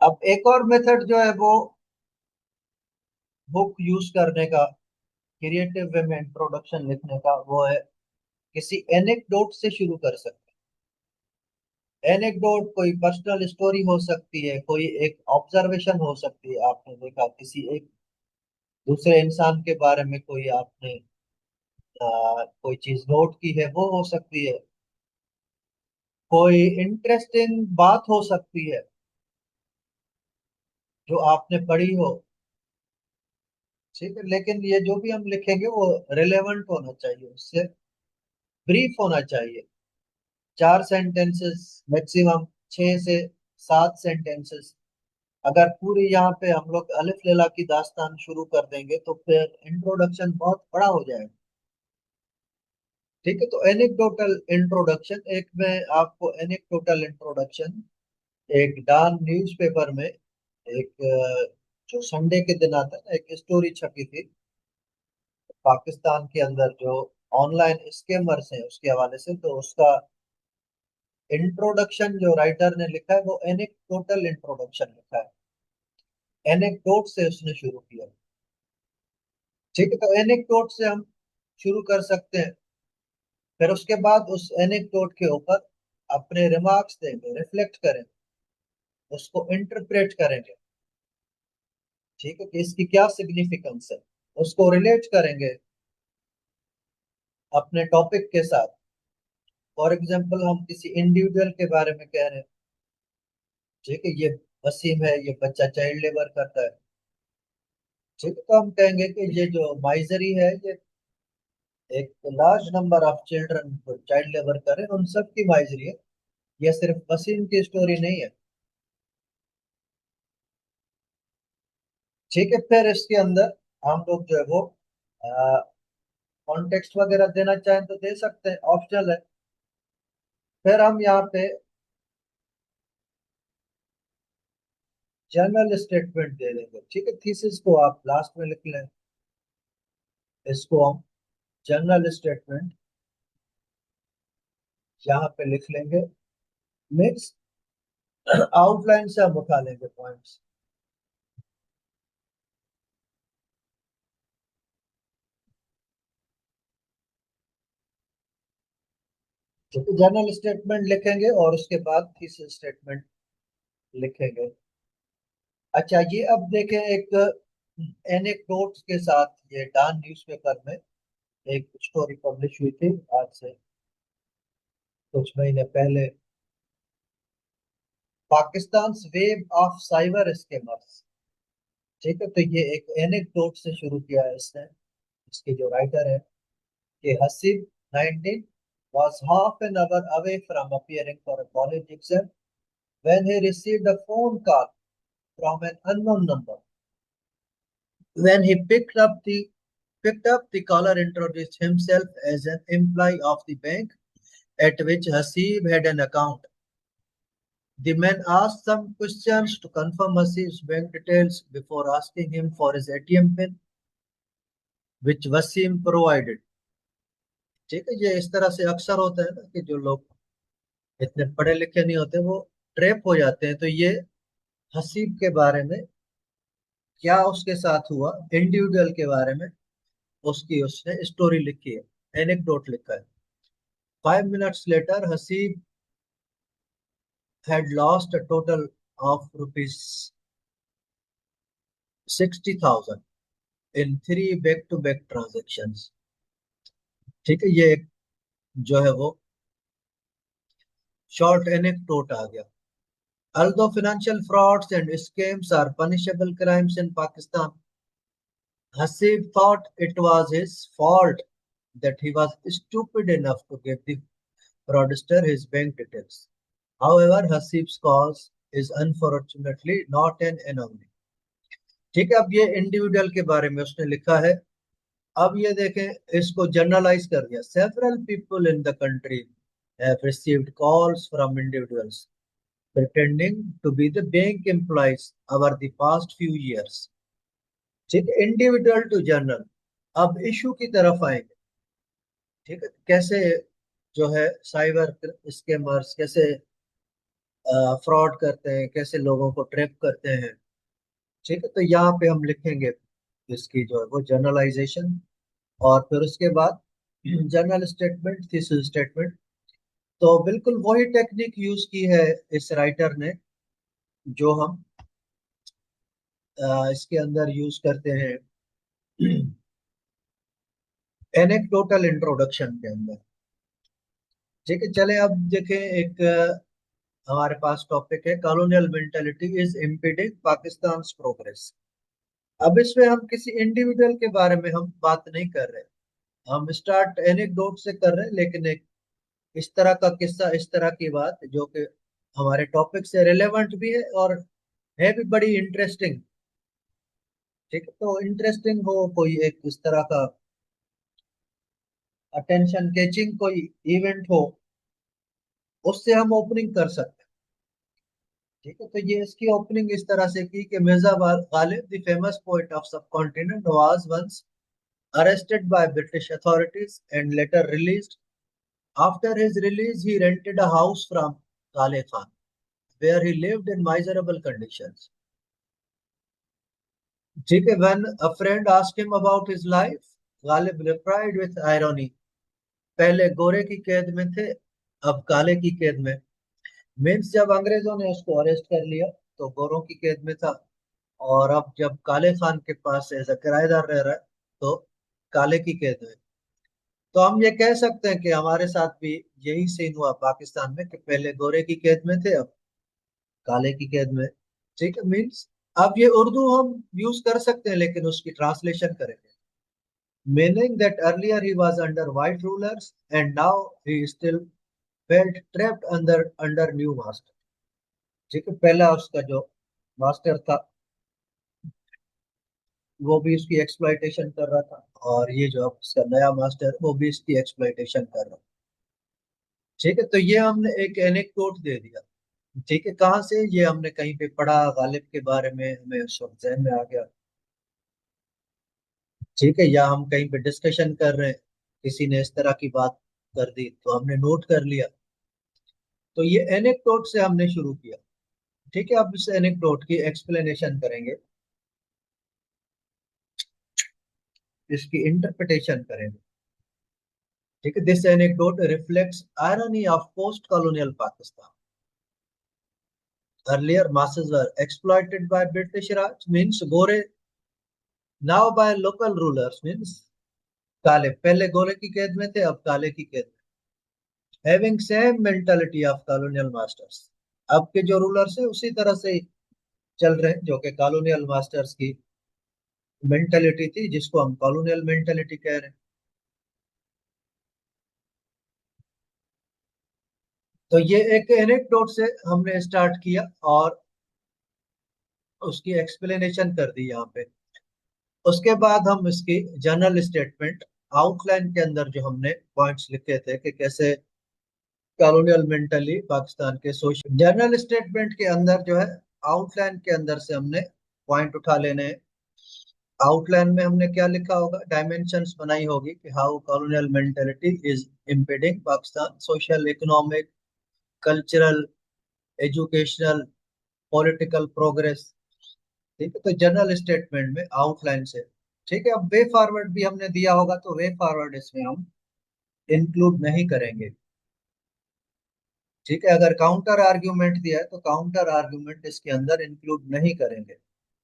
अब एक और मेथड जो है वो बुक यूज करने का, क्रिएटिव वे में इंट्रोडक्शन लिखने का, वो है किसी एनेक्डोट से शुरू कर सकते हैं। एनेक्डोट कोई पर्सनल स्टोरी हो सकती है, कोई एक ऑब्जर्वेशन हो सकती है, आपने देखा किसी एक दूसरे इंसान के बारे में कोई आपने कोई चीज नोट की है, वो हो सकती है, कोई इंटरेस्टिंग बात हो सकती है जो आपने पढ़ी हो। ठीक है, लेकिन ये जो भी हम लिखेंगे वो रिलेवेंट होना चाहिए, उससे ब्रीफ होना चाहिए। 4 सेंटेंसेस मैक्सिमम, 6 से 7 सेंटेंसेस। अगर पूरी यहाँ पे हम लोग अलिफ लैला की दास्तान शुरू कर देंगे तो फिर इंट्रोडक्शन बहुत बड़ा हो जाएगा। ठीक है, तो एनेक्डोटल इंट्रोडक्शन, एक मैं आपको एनेक्डोटल इंट्रोडक्शन, एक डॉन न्यूज़पेपर में एक जो संडे के दिन आता है ना, एक स्टोरी छपी थी पाकिस्तान के अंदर जो ऑनलाइन स्कैमर्स हैं उसके हवाले से। तो उसका इंट्रोडक्शन जो राइटर ने लिखा है वो एनेक्डोटल इंट्रोडक्शन लिखा है, एनेक्डोट से उसने शुरू किया। ठीक है, तो एनेक्डोट से हम शुरू कर सकते हैं, फिर उसके बाद उस एनेक्डोट के ऊपर अपने रिमार्क्स देंगे, रिफ्लेक्ट करेंगे, उसको इंटरप्रेट करेंगे। ठीक है, कि इसकी क्या सिग्निफिकेंस है, उसको रिलेट करेंगे अपने टॉपिक के साथ। फॉर एग्जाम्पल हम किसी इंडिविजुअल के बारे में कह रहे हैं, ठीक है, ये वसीम है, ये बच्चा चाइल्ड लेबर करता है। ठीक है, तो हम कहेंगे कि ये जो माइजरी है, ये एक लार्ज नंबर ऑफ चिल्ड्रन जो चाइल्ड लेबर कर रहे हैं उन सब की माइजरी है, ये सिर्फ वसीम की स्टोरी नहीं है। ठीक है, फिर इसके अंदर हम लोग जो है वो कॉन्टेक्स्ट वगैरह देना चाहें तो दे सकते हैं, ऑप्शनल है। फिर हम यहाँ पे जनरल स्टेटमेंट दे देंगे। ठीक है, थीसिस को आप लास्ट में लिख लें, इसको हम जनरल स्टेटमेंट यहाँ पे लिख लेंगे। मिक्स आउटलाइन से हम उठा लेंगे पॉइंट्स। ठीक है, जनरल स्टेटमेंट लिखेंगे और उसके बाद थीसिस स्टेटमेंट लिखेंगे। अच्छा, ये अब देखें, एक एनेक्डोट्स के साथ ये डॉन न्यूज़पेपर में एक स्टोरी पब्लिश हुई थी आज से कुछ महीने पहले, Pakistan wave of cyber scammers. ठीक है, तो ये एक एनेक्डोट से शुरू किया है इसने। इसके जो राइटर है कि Haseeb 19 was half an hour away from appearing for a college exam when he received a phone call from an unknown number. When he picked up, the caller introduced himself as an employee of the bank at which Hasib had an account. The man asked some questions to confirm Hasib's bank details before asking him for his ATM pin, which Wasim provided. ठीक है, ये इस तरह से अक्सर होता है ना कि जो लोग इतने पढ़े लिखे नहीं होते वो ट्रैप हो जाते हैं। तो ये हसीब के बारे में, क्या उसके साथ हुआ, इंडिविजुअल के बारे में उसकी उसने स्टोरी लिखी है, एनेक्डोट लिखा है। 5 minutes later, Hasib had lost a total of rupees 60,000 in 3 back-to-back transactions। ठीक है, ये एक जो है वो शॉर्ट एनेक्डोट आ गया। Although financial frauds and scams are punishable crimes in Pakistan, Hasib thought it was his fault that he was stupid enough to give the fraudster his bank details. However, Hasib's cause is unfortunately not an anomaly। ठीक है, अब ये individual के बारे में उसने लिखा है। अब ये देखें, इसको जनरलाइज कर दिया। Several people in the country have received calls from individuals pretending to be the bank employees over the past few years। ठीक है, इंडिविजुअल टू जनरल। अब इशू की तरफ आएंगे। ठीक है, कैसे जो है साइबर स्कैमर्स कैसे फ्रॉड करते हैं, कैसे लोगों को ट्रैप करते हैं। ठीक है, तो यहाँ पे हम लिखेंगे इसकी जो है वो जनरलाइजेशन, और फिर उसके बाद जनरल स्टेटमेंट, थीसिस स्टेटमेंट। तो बिल्कुल वही टेक्निक यूज की है इस राइटर ने जो हम इसके अंदर यूज करते हैं एनेक्डोटल इंट्रोडक्शन के अंदर। ठीक है, चले अब देखें एक हमारे पास टॉपिक है colonial mentality is impeding Pakistan progress. अब इसमें हम किसी इंडिविजुअल के बारे में हम बात नहीं कर रहे, हम स्टार्ट एनेक्डोट से कर रहे हैं, लेकिन एक इस तरह का किस्सा, इस तरह की बात जो कि हमारे टॉपिक से रिलेवेंट भी है और है भी बड़ी इंटरेस्टिंग। ठीक है, तो इंटरेस्टिंग हो कोई एक इस तरह का अटेंशन कैचिंग कोई इवेंट हो, उससे हम ओपनिंग कर सकते हैं। ठीक है, तो ये इसकी ओपनिंग इस तरह से की कि Mirza Ghalib the famous poet of subcontinent was once arrested by British authorities and later released. After his release, he rented a house from Kale Khan, where he lived in miserable conditions. ठीक है, when a friend asked him about his life, Ghalib replied with irony, पहले गोरे की कैद में थे, अब काले की कैद में। मीन्स जब अंग्रेजों ने उसको अरेस्ट कर लिया तो गोरों की कैद में था, और अब जब काले खान के पास एज अ किराएदार रह रहा है तो काले की कैद में। तो हम ये कह सकते हैं कि हमारे साथ भी यही सीन हुआ पाकिस्तान में कि पहले गोरे की कैद में थे, अब काले की कैद में। ठीक है, मीन्स अब ये उर्दू हम यूज कर सकते हैं लेकिन उसकी ट्रांसलेशन करेंगे, meaning that earlier he was under white rulers and now he still felt trapped under under new master. ठीक है, पहला उसका जो मास्टर था वो भी इसकी एक्सप्लॉइटेशन कर रहा था, और ये जो अब इसका नया मास्टर वो भी इसकी एक्सप्लॉइटेशन कर रहा है। ठीक है, तो ये हमने एक एनेक्डोट दे दिया। ठीक है, कहाँ से ये हमने कहीं पे पढ़ा, गालिब के बारे में हमें उस वक्त जहन में आ गया। ठीक है, या हम कहीं पे डिस्कशन कर रहे हैं, किसी ने इस तरह की बात कर दी तो हमने नोट कर लिया। तो ये एनेक्डोट से हमने शुरू किया। ठीक है, अब इस एनेक्डोट की एक्सप्लेनेशन करेंगे, इसकी इंटरप्रिटेशन करेंगे। ठीक है, this anecdote reflects irony of post colonial Pakistan. Earlier masses were exploited by British Raj, means Gore, now by local rulers, means काले। पहले गोरे की कैद में थे, अब काले की कैद में। Having same mentality of colonial masters, अब के जो रूलर्स है उसी तरह से चल रहे हैं जो कि कॉलोनियल मास्टर्स की मेंटालिटी थी, जिसको हम कॉलोनियल मेंटालिटी कह रहे हैं। तो ये एक एनेक्डोट से हमने स्टार्ट किया और उसकी एक्सप्लेनेशन कर दी यहाँ पे। उसके बाद हम इसकी जनरल स्टेटमेंट आउटलाइन के अंदर जो हमने पॉइंट्स लिखे थे कि कैसे कॉलोनियल मेंटली पाकिस्तान के सोशल, जनरल स्टेटमेंट के अंदर जो है आउटलाइन के अंदर से हमने पॉइंट उठा लेने हैं। आउटलाइन में हमने क्या लिखा होगा, डायमेंशंस बनाई होगी कि how colonial mentality is impeding Pakistan social, economic, cultural, educational, political progress. ठीक है, तो जनरल स्टेटमेंट में आउटलाइन से। ठीक है, अब वे फॉरवर्ड भी हमने दिया होगा तो वे फॉरवर्ड इसमें हम इंक्लूड नहीं करेंगे। ठीक है, अगर काउंटर आर्ग्यूमेंट दिया है तो काउंटर आर्ग्यूमेंट इसके अंदर इंक्लूड नहीं करेंगे,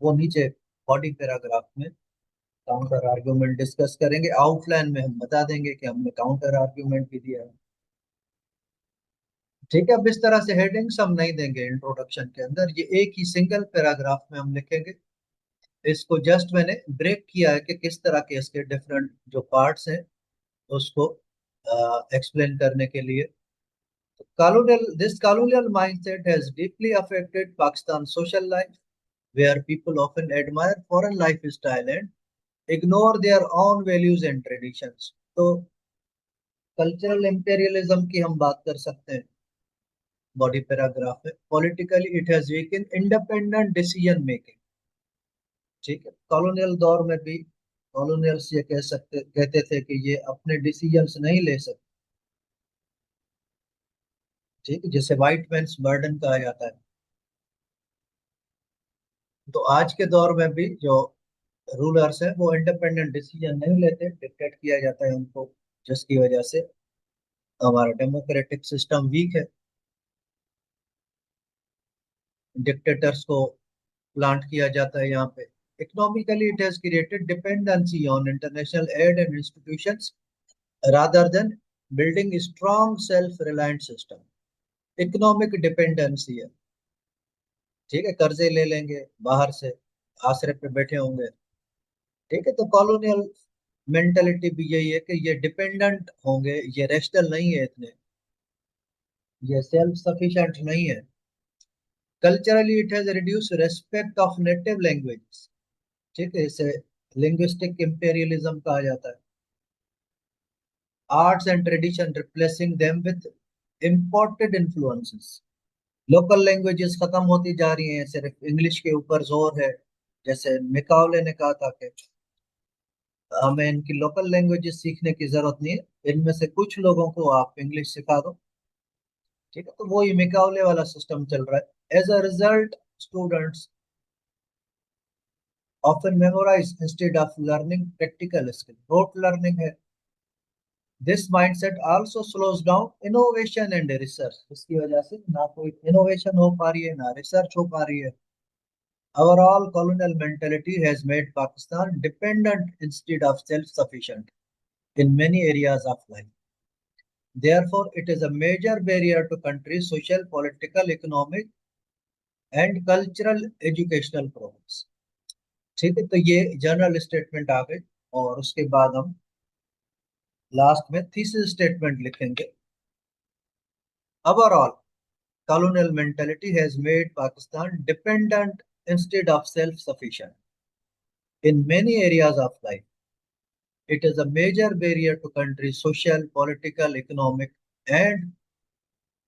वो नीचे बॉडी पैराग्राफ में काउंटर आर्ग्यूमेंट डिस्कस करेंगे। आउटलाइन में हम बता देंगे कि हमने काउंटर आर्ग्यूमेंट भी दिया है। ठीक है, अब इस तरह से हेडिंग्स हम नहीं देंगे इंट्रोडक्शन के अंदर, ये एक ही सिंगल पैराग्राफ में हम लिखेंगे। इसको जस्ट मैंने ब्रेक किया है कि किस तरह के इसके डिफरेंट जो पार्ट्स हैं उसको एक्सप्लेन करने के लिए। This colonial mindset has deeply affected Pakistan's social life, where people often admire foreign lifestyle and ignore their own values and traditions. तो कल्चरल इंपेरियलिज्म की हम बात कर सकते हैं बॉडी पैराग्राफ में। Politically it has weaken independent decision making. ठीक है, कॉलोनियल दौर में भी कॉलोनियल्स ये कहते थे कि ये अपने डिसीजंस नहीं ले सकते। ठीक है, जिसे व्हाइट मैन्स बर्डन कहा जाता है। तो आज के दौर में भी जो रूलर्स हैं वो इंडिपेंडेंट डिसीजन नहीं लेते, डिक्टेट किया जाता है उनको, जिसकी वजह से हमारा डेमोक्रेटिक सिस्टम वीक है। डिक्टेटर्स को प्लांट किया जाता है यहाँ पे। Economically it has created dependency on international aid and institutions rather than building strong self reliant system. Economic dependency है, ठीक है, कर्जे ले लेंगे बाहर से, आश्रय पे बैठे होंगे। ठीक है, तो कॉलोनियल मेंटेलिटी भी यही है कि ये डिपेंडेंट होंगे, ये रेशनल नहीं है इतने, ये सेल्फ सफिशिएंट नहीं है। Culturally it has reduce respect of native language. ठीक है, इसे लिंग्विस्टिक इंपेरियलिज्म कहा जाता है। Arts and tradition replacing them with imported influences. Local languages खत्म होती जा रही हैं, सिर्फ इंग्लिश के ऊपर जोर है। जैसे मिकाउले ने कहा था कि हमें इनकी लोकल लैंग्वेजेस सीखने की जरूरत नहीं है, इनमें से कुछ लोगों को आप इंग्लिश सिखा दो। ठीक है, तो वो ये मिकाउले वाला सिस्टम चल रहा है। As a result students often memorize instead of learning practical skill. Rote learning है। This mindset also slows down innovation and research. इसकी वजह से ना कोई innovation हो पा रही है, ना research हो पा रही है। Overall, colonial mentality has made Pakistan dependent instead of self-sufficient in many areas of life. Therefore, it is a major barrier to country's social, political, economic, and cultural educational progress. ठीक है, तो ये general statement आ गई, और उसके बाद हम last में थीसिस स्टेटमेंट लिखेंगे। Overall, colonial mentality has made Pakistan dependent instead of self-sufficient in many areas of life. It is a major barrier to country's social, political, economic, and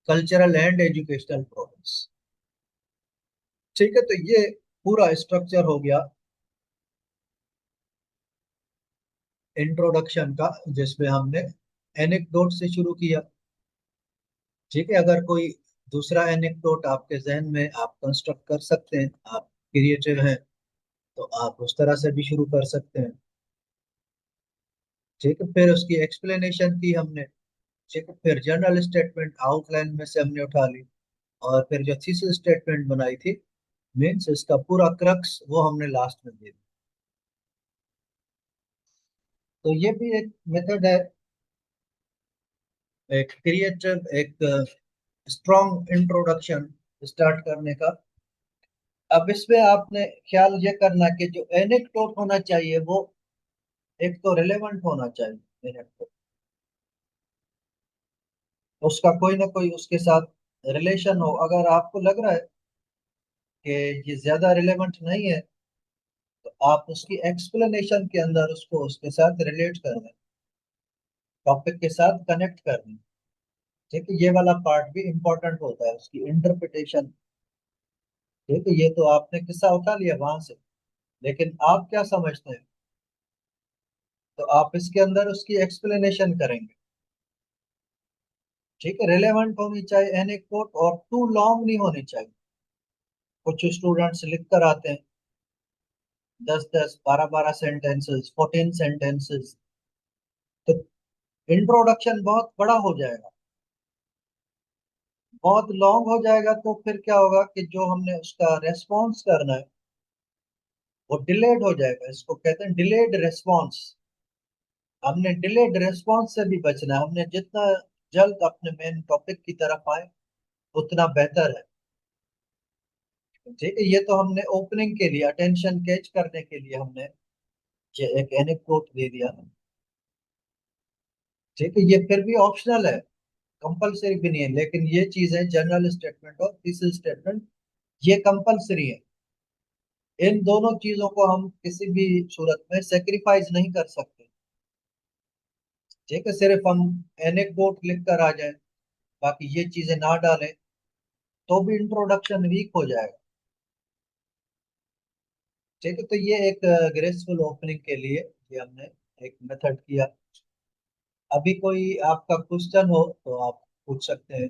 cultural and educational progress. ठीक है, तो ये पूरा structure हो गया introduction का, जिसमें हमने एनेक्डोट से शुरू किया। ठीक है, अगर कोई दूसरा एनेक्डोट आपके जहन में आप कंस्ट्रक्ट कर सकते हैं, आप क्रिएटिव हैं, तो आप उस तरह से भी शुरू कर सकते हैं। ठीक है, फिर उसकी एक्सप्लेनेशन की हमने। ठीक है, फिर जनरल स्टेटमेंट आउटलाइन में से हमने उठा ली, और फिर जो थीसिस स्टेटमेंट बनाई थी, मीन्स इसका पूरा क्रक्स वो हमने लास्ट में दे दिया। तो ये भी एक मेथड है, एक क्रिएटिव, एक स्ट्रॉन्ग इंट्रोडक्शन स्टार्ट करने का। अब इसमें आपने ख्याल ये करना कि जो एनेक्डोट होना चाहिए वो एक तो रिलेवेंट होना चाहिए एनेक्डोट, उसका कोई ना कोई उसके साथ रिलेशन हो। अगर आपको लग रहा है कि ये ज्यादा रिलेवेंट नहीं है, तो आप उसकी एक्सप्लेनेशन के अंदर उसको उसके साथ रिलेट कर दें, टॉपिक के साथ कनेक्ट कर दें। ठीक है, ये वाला पार्ट भी इंपॉर्टेंट होता है, उसकी इंटरप्रिटेशन। ठीक है, ये तो आपने किस्सा उठा लिया वहां से, लेकिन आप क्या समझते हैं, तो आप इसके अंदर उसकी एक्सप्लेनेशन करेंगे। ठीक है, रिलेवेंट होनी चाहिए एनेक्डोट, और टू लॉन्ग नहीं होनी चाहिए। कुछ स्टूडेंट्स लिख कर आते हैं 10-10, 12-12 सेंटेंसेस, 14 सेंटेंसेस, तो इंट्रोडक्शन बहुत बड़ा हो जाएगा, बहुत लॉन्ग हो जाएगा। तो फिर क्या होगा कि जो हमने उसका रेस्पॉन्स करना है वो डिलेड हो जाएगा। इसको कहते हैं डिलेड रेस्पॉन्स। हमने डिलेड रेस्पॉन्स से भी बचना है, हमने जितना जल्द अपने मेन टॉपिक की तरफ आए उतना बेहतर है। ठीक है, ये तो हमने ओपनिंग के लिए, अटेंशन कैच करने के लिए हमने ये एक एनेक्डोट दे दिया। ठीक है, ये फिर भी ऑप्शनल है, कंपलसरी भी नहीं है, लेकिन ये चीजें जनरल स्टेटमेंट और थीसिस स्टेटमेंट ये कंपलसरी है। इन दोनों चीजों को हम किसी भी सूरत में सेक्रीफाइस नहीं कर सकते। ठीक है, सिर्फ हम एनेक्डोट लिख कर आ जाए, बाकी ये चीजें ना डालें, तो भी इंट्रोडक्शन वीक हो जाएगा। ठीक है, तो ये एक ग्रेसफुल ओपनिंग के लिए ये हमने एक मेथड किया। अभी कोई आपका क्वेश्चन हो तो आप पूछ सकते हैं।